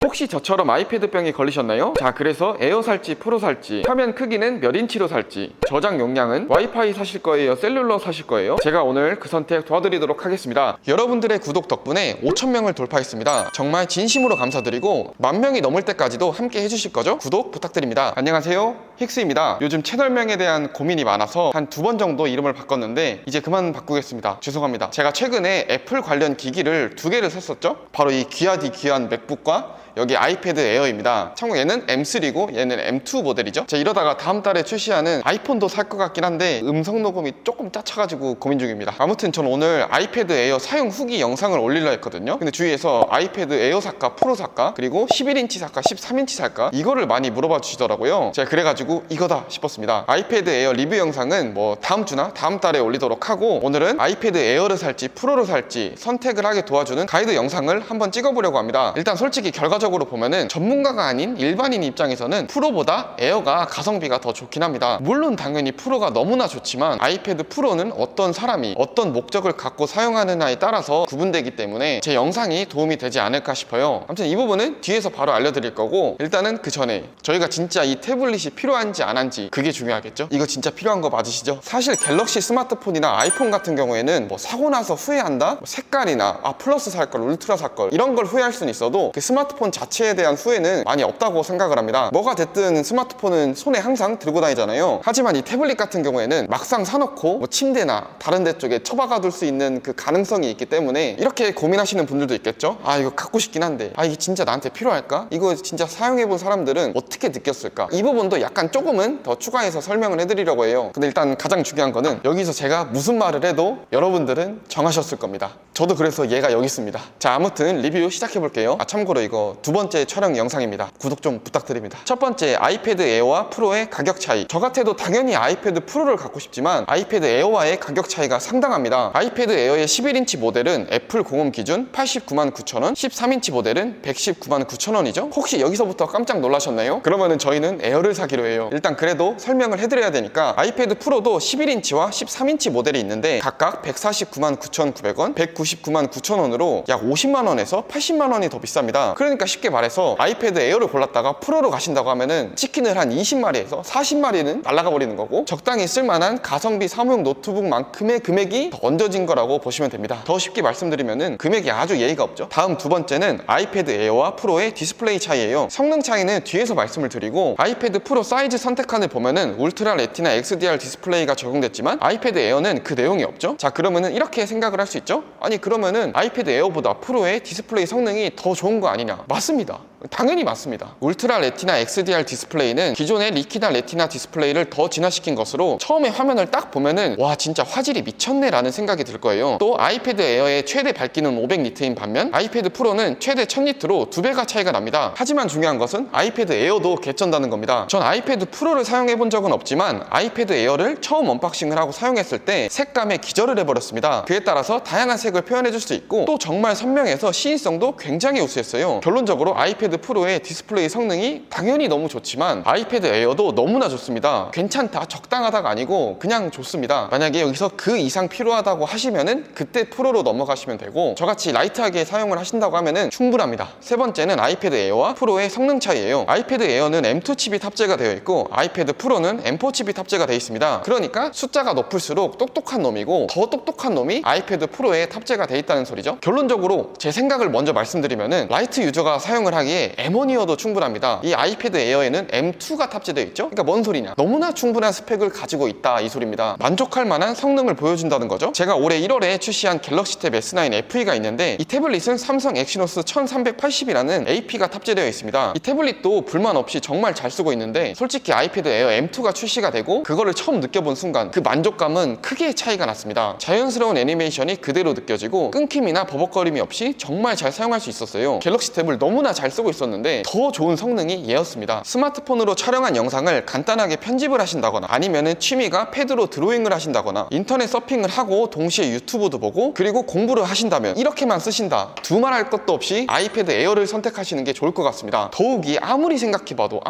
혹시 저처럼 아이패드병에 걸리셨나요? 자, 그래서 에어 살지 프로 살지, 화면 크기는 몇 인치로 살지, 저장 용량은 와이파이 사실 거예요, 셀룰러 사실 거예요? 제가 오늘 그 선택 도와드리도록 하겠습니다. 여러분들의 구독 덕분에 5,000명을 돌파했습니다. 정말 진심으로 감사드리고 10,000명이 넘을 때까지도 함께 해주실 거죠? 구독 부탁드립니다. 안녕하세요, 힉스입니다. 요즘 채널명에 대한 고민이 많아서 한 2번 정도 이름을 바꿨는데 이제 그만 바꾸겠습니다. 죄송합니다. 제가 최근에 애플 관련 기기를 2개를 샀었죠? 바로 이 귀한 맥북과 여기 아이패드 에어입니다. 참고 얘는 M3고 얘는 M2 모델이죠. 제가 이러다가 다음 달에 출시하는 아이폰도 살 것 같긴 한데 음성 녹음이 조금 짜쳐가지고 고민 중입니다. 아무튼 저는 오늘 아이패드 에어 사용 후기 영상을 올리려 했거든요. 근데 주위에서 아이패드 에어 살까 프로 살까 그리고 11인치 살까 13인치 살까 이거를 많이 물어봐 주시더라고요. 제가 그래가지고 이거다 싶었습니다. 아이패드 에어 리뷰 영상은 뭐 다음 주나 다음 달에 올리도록 하고, 오늘은 아이패드 에어를 살지 프로를 살지 선택을 하게 도와주는 가이드 영상을 한번 찍어보려고 합니다. 일단 솔직히 결과적으로 보면은 전문가가 아닌 일반인 입장에서는 프로보다 에어가 가성비가 더 좋긴 합니다. 물론 당연히 프로가 너무나 좋지만 아이패드 프로는 어떤 사람이 어떤 목적을 갖고 사용하느냐에 따라서 구분되기 때문에 제 영상이 도움이 되지 않을까 싶어요. 아무튼 이 부분은 뒤에서 바로 알려드릴 거고, 일단은 그 전에 저희가 진짜 이 태블릿이 필요한지 안 한지 그게 중요하겠죠? 이거 진짜 필요한 거 맞으시죠? 사실 갤럭시 스마트폰이나 아이폰 같은 경우에는 뭐 사고 나서 후회한다? 뭐 색깔이나 플러스 살 걸, 울트라 살 걸 이런 걸 후회할 수는 있어도 그 스마트폰 자체에 대한 후회는 많이 없다고 생각을 합니다. 뭐가 됐든 스마트폰은 손에 항상 들고 다니잖아요. 하지만 이 태블릿 같은 경우에는 막상 사놓고 뭐 침대나 다른 데 쪽에 처박아둘 수 있는 그 가능성이 있기 때문에 이렇게 고민하시는 분들도 있겠죠? 아, 이거 갖고 싶긴 한데 이게 진짜 나한테 필요할까? 이거 진짜 사용해본 사람들은 어떻게 느꼈을까? 이 부분도 약간 조금은 더 추가해서 설명을 해드리려고 해요. 근데 일단 가장 중요한 거는 여기서 제가 무슨 말을 해도 여러분들은 정하셨을 겁니다. 저도 그래서 얘가 여기 있습니다. 자, 아무튼 리뷰 시작해볼게요. 참고로 이거 2번째 촬영 영상입니다. 구독 좀 부탁드립니다. 첫 번째, 아이패드 에어와 프로의 가격 차이. 저 같아도 당연히 아이패드 프로를 갖고 싶지만 아이패드 에어와의 가격 차이가 상당합니다. 아이패드 에어의 11인치 모델은 애플 공홈 기준 899,900원, 13인치 모델은 1,199,900원이죠. 혹시 여기서부터 깜짝 놀라셨나요? 그러면은 저희는 에어를 사기로 해요. 일단 그래도 설명을 해드려야 되니까, 아이패드 프로도 11인치와 13인치 모델이 있는데 각각 1,499,900원, 1,999,900원으로 약 50만원에서 80만원이 더 비쌉니다. 그러니까 쉽게 말해서 아이패드 에어를 골랐다가 프로로 가신다고 하면은 치킨을 한 20마리에서 40마리는 날아가 버리는 거고, 적당히 쓸만한 가성비 사무용 노트북만큼의 금액이 더 얹어진 거라고 보시면 됩니다. 더 쉽게 말씀드리면은 금액이 아주 예의가 없죠. 다음 2번째는 아이패드 에어와 프로의 디스플레이 차이예요. 성능 차이는 뒤에서 말씀을 드리고, 아이패드 프로 사이즈 선택칸을 보면은 울트라 레티나 XDR 디스플레이가 적용됐지만 아이패드 에어는 그 내용이 없죠. 자, 그러면은 이렇게 생각을 할 수 있죠. 아니, 그러면은 아이패드 에어보다 프로의 디스플레이 성능이 더 좋은 거 아니냐? 맞습니다. 당연히 맞습니다. 울트라 레티나 XDR 디스플레이는 기존의 리퀴다 레티나 디스플레이를 더 진화시킨 것으로 처음에 화면을 딱 보면은 와, 진짜 화질이 미쳤네 라는 생각이 들 거예요. 또 아이패드 에어의 최대 밝기는 500니트인 반면 아이패드 프로는 최대 1000니트로 2배가 차이가 납니다. 하지만 중요한 것은 아이패드 에어도 개쩐다는 겁니다. 전 아이패드 프로를 사용해 본 적은 없지만 아이패드 에어를 처음 언박싱을 하고 사용했을 때 색감에 기절을 해버렸습니다. 그에 따라서 다양한 색을 표현해 줄 수 있고 또 정말 선명해서 시인성도 굉장히 우수했어요. 결론적으로 아이패드 프로의 디스플레이 성능이 당연히 너무 좋지만 아이패드 에어도 너무나 좋습니다. 괜찮다, 적당하다가 아니고 그냥 좋습니다. 만약에 여기서 그 이상 필요하다고 하시면은 그때 프로로 넘어가시면 되고, 저같이 라이트하게 사용을 하신다고 하면은 충분합니다. 세 번째는 아이패드 에어와 프로의 성능 차이예요. 아이패드 에어는 M2 칩이 탑재가 되어 있고 아이패드 프로는 M4 칩이 탑재가 되어 있습니다. 그러니까 숫자가 높을수록 똑똑한 놈이고 더 똑똑한 놈이 아이패드 프로에 탑재가 되어 있다는 소리죠. 결론적으로 제 생각을 먼저 말씀드리면은 라이트 유저가 사용을 하기에 M1이어도 충분합니다. 이 아이패드 에어에는 M2가 탑재되어 있죠. 그러니까 뭔 소리냐, 너무나 충분한 스펙을 가지고 있다 이 소리입니다. 만족할 만한 성능을 보여준다는 거죠. 제가 올해 1월에 출시한 갤럭시 탭 S9 FE가 있는데 이 태블릿은 삼성 엑시노스 1380이라는 AP가 탑재되어 있습니다. 이 태블릿도 불만 없이 정말 잘 쓰고 있는데, 솔직히 아이패드 에어 M2가 출시가 되고 그거를 처음 느껴본 순간 그 만족감은 크게 차이가 났습니다. 자연스러운 애니메이션이 그대로 느껴지고 끊김이나 버벅거림이 없이 정말 잘 사용할 수 있었어요. 갤럭시 탭을 너무나 잘 쓰고 있었는데 더 좋은 성능이 얘였습니다. 스마트폰으로 촬영한 영상을 간단하게 편집을 하신다거나 아니면은 취미가 패드로 드로잉을 하신다거나 인터넷 서핑을 하고 동시에 유튜브도 보고 그리고 공부를 하신다면 이렇게만 쓰신다, 두말할 것도 없이 아이패드 에어를 선택하시는 게 좋을 것 같습니다. 더욱이 아무리 생각해봐도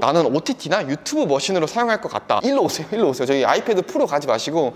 나는 OTT나 유튜브 머신으로 사용할 것 같다, 일로 오세요. 저희 아이패드 프로 가지 마시고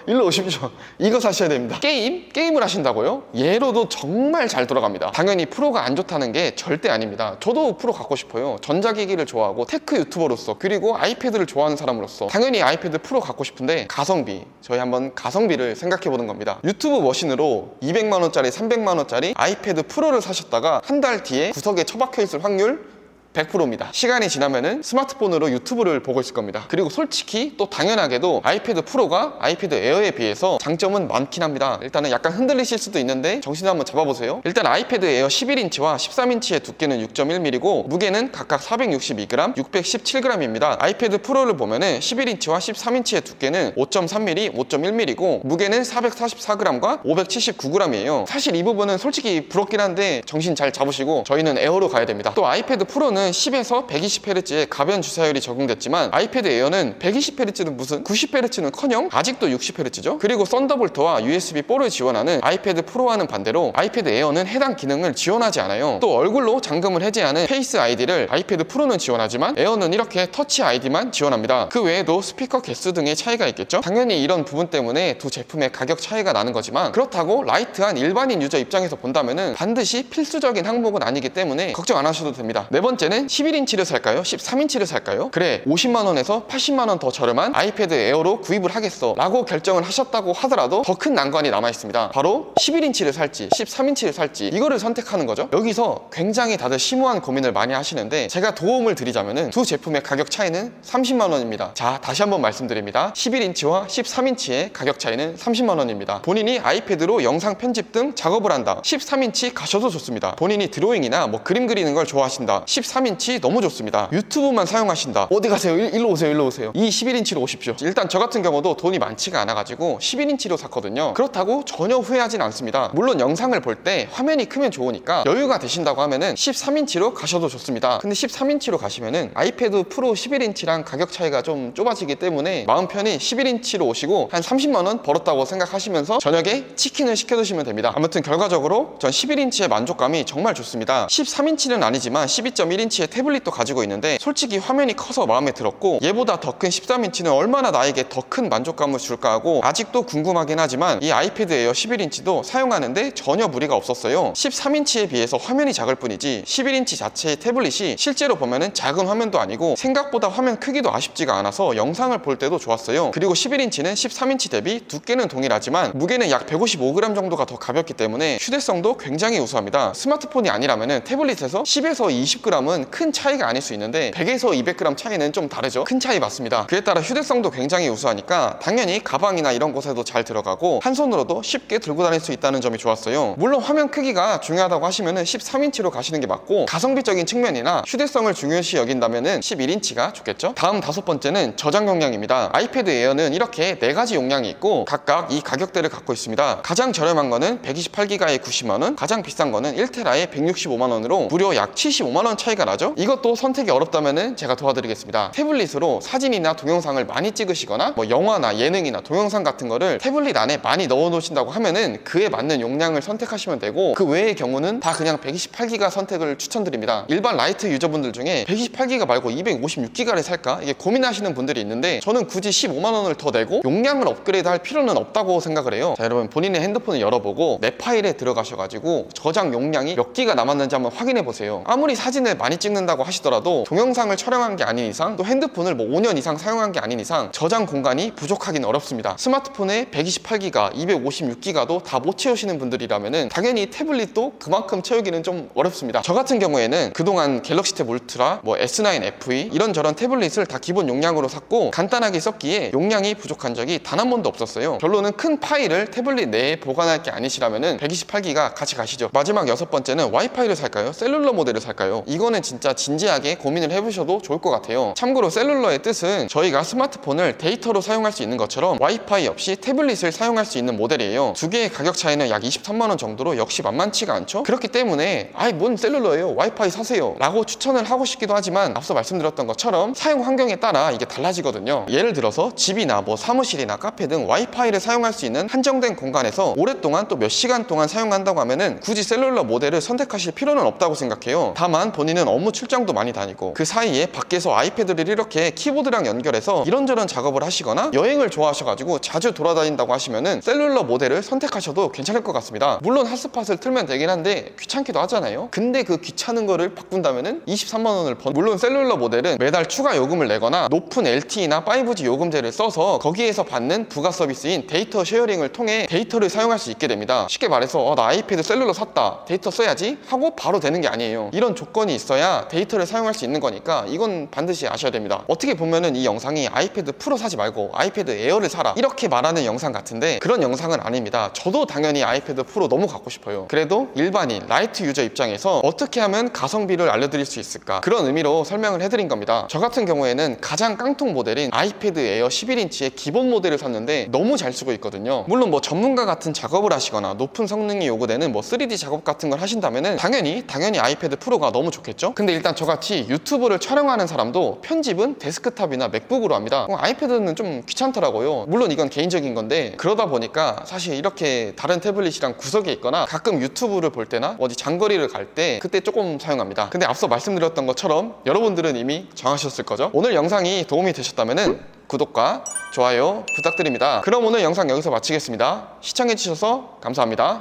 일로 오십시오. 이거 사셔야 됩니다. 게임을 하신다고요? 얘로도 정말 잘 돌아갑니다. 당연히 프로가 안 좋다는 게 게 절대 아닙니다. 저도 프로 갖고 싶어요. 전자기기를 좋아하고 테크 유튜버로서, 그리고 아이패드를 좋아하는 사람으로서 당연히 아이패드 프로 갖고 싶은데 가성비, 저희 한번 가성비를 생각해 보는 겁니다. 유튜브 머신으로 200만원짜리 300만원짜리 아이패드 프로를 사셨다가 한 달 뒤에 구석에 처박혀 있을 확률 100%입니다. 시간이 지나면은 스마트폰으로 유튜브를 보고 있을 겁니다. 그리고 솔직히 또 당연하게도 아이패드 프로가 아이패드 에어에 비해서 장점은 많긴 합니다. 일단은 약간 흔들리실 수도 있는데 정신을 한번 잡아보세요. 일단 아이패드 에어 11인치와 13인치의 두께는 6.1mm고 무게는 각각 462g, 617g입니다. 아이패드 프로를 보면은 11인치와 13인치의 두께는 5.3mm, 5.1mm고 무게는 444g과 579g이에요. 사실 이 부분은 솔직히 부럽긴 한데 정신 잘 잡으시고 저희는 에어로 가야 됩니다. 또 아이패드 프로는 10에서 120Hz의 가변 주사율이 적용됐지만 아이패드 에어는 120Hz는 무슨 90H는커녕 아직도 60Hz죠. 그리고 썬더볼트와 USB4를 지원하는 아이패드 프로와는 반대로 아이패드 에어는 해당 기능을 지원하지 않아요. 또 얼굴로 잠금을 해제하는 페이스 아이디를 아이패드 프로는 지원하지만 에어는 이렇게 터치 아이디만 지원합니다. 그 외에도 스피커 개수 등의 차이가 있겠죠. 당연히 이런 부분 때문에 두 제품의 가격 차이가 나는 거지만 그렇다고 라이트한 일반인 유저 입장에서 본다면은 반드시 필수적인 항목은 아니기 때문에 걱정 안 하셔도 됩니다. 네 번째는 11인치를 살까요? 13인치를 살까요? 그래 50만원에서 80만원 더 저렴한 아이패드 에어로 구입을 하겠어 라고 결정을 하셨다고 하더라도 더 큰 난관이 남아있습니다. 바로 11인치를 살지 13인치를 살지 이거를 선택하는 거죠. 여기서 굉장히 다들 심오한 고민을 많이 하시는데 제가 도움을 드리자면은 두 제품의 가격 차이는 30만원입니다. 자, 다시 한번 말씀드립니다. 11인치와 13인치의 가격 차이는 30만원입니다. 본인이 아이패드로 영상 편집 등 작업을 한다. 13인치 가셔도 좋습니다. 본인이 드로잉이나 뭐 그림 그리는 걸 좋아하신다. 13인치 너무 좋습니다. 유튜브만 사용하신다. 어디 가세요? 일로 오세요. 일로 오세요. 이 11인치로 오십시오. 일단 저 같은 경우도 돈이 많지가 않아가지고 11인치로 샀거든요. 그렇다고 전혀 후회하진 않습니다. 물론 영상을 볼 때 화면이 크면 좋으니까 여유가 되신다고 하면은 13인치로 가셔도 좋습니다. 근데 13인치로 가시면은 아이패드 프로 11인치랑 가격 차이가 좀 좁아지기 때문에 마음 편히 11인치로 오시고 한 30만원 벌었다고 생각하시면서 저녁에 치킨을 시켜 드시면 됩니다. 아무튼 결과적으로 전 11인치의 만족감이 정말 좋습니다. 13인치는 아니지만 12.1인치의 태블릿도 가지고 있는데 솔직히 화면이 커서 마음에 들었고 얘보다 더 큰 13인치는 얼마나 나에게 더 큰 만족감을 줄까 하고 아직도 궁금하긴 하지만 이 아이패드 에어 11인치도 사용하는데 전혀 무리가 없었어요. 13인치에 비해서 화면이 작을 뿐이지 11인치 자체의 태블릿이 실제로 보면은 작은 화면도 아니고 생각보다 화면 크기도 아쉽지가 않아서 영상을 볼 때도 좋았어요. 그리고 11인치는 13인치 대비 두께는 동일하지만 무게는 약 155g 정도가 더 가볍기 때문에 휴대성도 굉장히 우수합니다. 스마트폰이 아니라면은 태블릿에서 10에서 20g은 큰 차이가 아닐 수 있는데 100에서 200g 차이는 좀 다르죠. 큰 차이 맞습니다. 그에 따라 휴대성도 굉장히 우수하니까 당연히 가방이나 이런 곳에도 잘 들어가고 한 손으로도 쉽게 들고 다닐 수 있다는 점이 좋았어요. 물론 화면 크기가 중요하다고 하시면은 13인치로 가시는 게 맞고 가성비적인 측면이나 휴대성을 중요시 여긴다면은 11인치가 좋겠죠. 다음 다섯 번째는 저장 용량입니다. 아이패드 에어는 이렇게 4가지 용량이 있고 각각 이 가격대를 갖고 있습니다. 가장 저렴한 거는 128기가에 90만원, 가장 비싼 거는 1테라에 165만원으로 무려 약 75만원 차이가 나죠. 이것도 선택이 어렵다면은 제가 도와드리겠습니다. 태블릿으로 사진이나 동영상을 많이 찍으시거나 뭐 영화나 예능이나 동영상 같은 거를 태블릿 안에 많이 넣어 놓으신다고 하면은 그에 맞는 용량을 선택하시면 되고 그 외의 경우는 다 그냥 128기가 선택을 추천드립니다. 일반 라이트 유저분들 중에 128기가 말고 256기가를 살까? 이게 고민하시는 분들이 있는데 저는 굳이 15만원을 더 내고 용량을 업그레이드 할 필요는 없다고 생각을 해요. 자, 여러분 본인의 핸드폰을 열어보고 내 파일에 들어가셔가지고 저장 용량이 몇 기가 남았는지 한번 확인해 보세요. 아무리 사진을 많이 찍는다고 하시더라도 동영상을 촬영한 게 아닌 이상 또 핸드폰을 뭐 5년 이상 사용한 게 아닌 이상 저장 공간이 부족하긴 어렵습니다. 스마트폰에 128기가, 256기가도 다 못 채우시는 분들이라면은 당연히 태블릿도 그만큼 채우기는 좀 어렵습니다. 저 같은 경우에는 그동안 갤럭시 탭 울트라, 뭐 S9 FE 이런저런 태블릿을 다 기본 용량으로 샀고 간단하게 썼기에 용량이 부족한 적이 단 한 번도 없었어요. 결론은 큰 파일을 태블릿 내에 보관할 게 아니시라면은 128기가 같이 가시죠. 마지막 여섯 번째는 와이파이를 살까요? 셀룰러 모델을 살까요? 이거는 진짜 진지하게 고민을 해보셔도 좋을 것 같아요. 참고로 셀룰러의 뜻은 저희가 스마트폰을 데이터로 사용할 수 있는 것처럼 와이파이 없이 태블릿을 사용할 수 있는 모델이에요. 두 개의 가격 차이는 약 23만원 정도로 역시 만만치가 않죠? 그렇기 때문에 아이 뭔 셀룰러예요? 와이파이 사세요 라고 추천을 하고 싶기도 하지만 앞서 말씀드렸던 것처럼 사용 환경에 따라 이게 달라지거든요. 예를 들어서 집이나 뭐 사무실이나 카페 등 와이파이를 사용할 수 있는 한정된 공간에서 오랫동안 또 몇 시간 동안 사용한다고 하면은 굳이 셀룰러 모델을 선택하실 필요는 없다고 생각해요. 다만 본인은 업무 출장도 많이 다니고 그 사이에 밖에서 아이패드를 이렇게 키보드랑 연결해서 이런저런 작업을 하시거나 여행을 좋아하셔가지고 자주 돌아다닌다고 하시면은 셀룰러 모델을 선택하셔도 괜찮을 것 같습니다. 물론 핫스팟을 틀면 되긴 한데 귀찮기도 하잖아요. 근데 그 귀찮은 거를 바꾼다면은 23만 원을 물론 셀룰러 모델은 매달 추가 요금을 내거나 높은 LTE나 5G 요금제를 써서 거기에서 받는 부가 서비스인 데이터 쉐어링을 통해 데이터를 사용할 수 있게 됩니다. 쉽게 말해서 나 아이패드 셀룰러 샀다, 데이터 써야지 하고 바로 되는 게 아니에요. 이런 조건이 있어야 데이터를 사용할 수 있는 거니까 이건 반드시 아셔야 됩니다. 어떻게 보면은 이 영상이 아이패드 프로 사지 말고 아이패드 에어를 사라 이렇게 말하는 영상 같은데 그런 영상은 아닙니다. 저도 당연히 아이패드 프로 너무 갖고 싶어요. 그래도 일반인 라이트 유저 입장에서 어떻게 하면 가성비를 알려드릴 수 있을까, 그런 의미로 설명을 해드린 겁니다. 저 같은 경우에는 가장 깡통 모델인 아이패드 에어 11인치의 기본 모델을 샀는데 너무 잘 쓰고 있거든요. 물론 뭐 전문가 같은 작업을 하시거나 높은 성능이 요구되는 뭐 3D 작업 같은 걸 하신다면은 당연히 아이패드 프로가 너무 좋겠죠. 근데 일단 저같이 유튜브를 촬영하는 사람도 편집은 데스크탑이나 맥북으로 합니다. 아이패드는 좀 귀찮더라고요. 물론 이건 개인적인 건데 그러다 보니까 사실 이렇게 다른 태블릿이랑 구석에 있거나 가끔 유튜브를 볼 때나 어디 장거리를 갈 때 그때 조금 사용합니다. 근데 앞서 말씀드렸던 것처럼 여러분들은 이미 정하셨을 거죠. 오늘 영상이 도움이 되셨다면은 구독과 좋아요 부탁드립니다. 그럼 오늘 영상 여기서 마치겠습니다. 시청해주셔서 감사합니다.